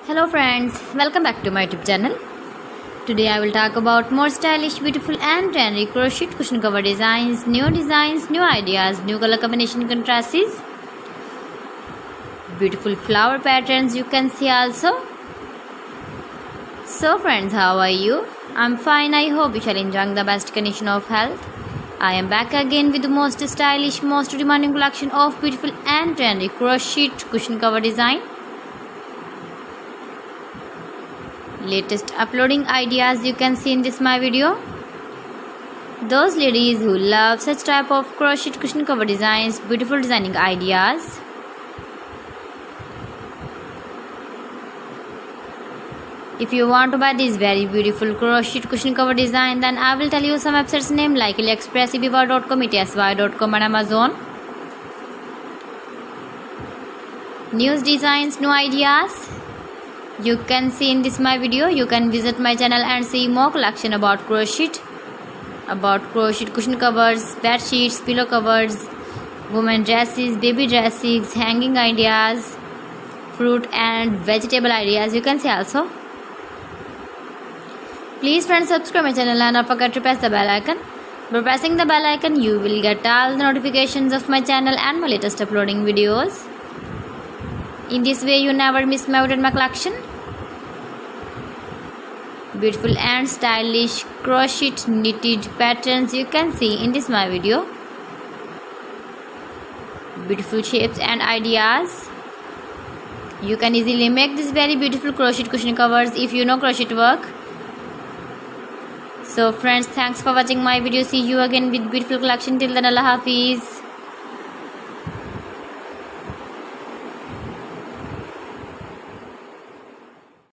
Hello friends, welcome back to my YouTube channel. Today I will talk about more stylish, beautiful and trendy crochet cushion cover designs, new ideas, new color combination contrasts, beautiful flower patterns you can see also. So friends, how are you? I'm fine. I hope you shall enjoy the best condition of health. I am back again with the most stylish, most demanding collection of beautiful and trendy crochet cushion cover design. Latest uploading ideas you can see in this my video. Those ladies who love such type of crochet cushion cover designs, beautiful designing ideas. If you want to buy this very beautiful crochet cushion cover design, then I will tell you some websites name like AliExpress, eBay.com, etsy.com and Amazon. New designs, new ideas you can see in this my video. You can visit my channel and see more collection about crochet cushion covers, bed sheets, pillow covers, women dresses, baby dresses, hanging ideas, fruit and vegetable ideas you can see also. Please friends, subscribe my channel and don't forget to press the bell icon. By pressing the bell icon you will get all the notifications of my channel and my latest uploading videos. In this way you never miss my collection. Beautiful and stylish crochet knitted patterns you can see in this my video. Beautiful shapes and ideas. You can easily make this very beautiful crochet cushion covers if you know crochet work. So friends, thanks for watching my video. See you again with beautiful collection. Till then, Allah Hafiz.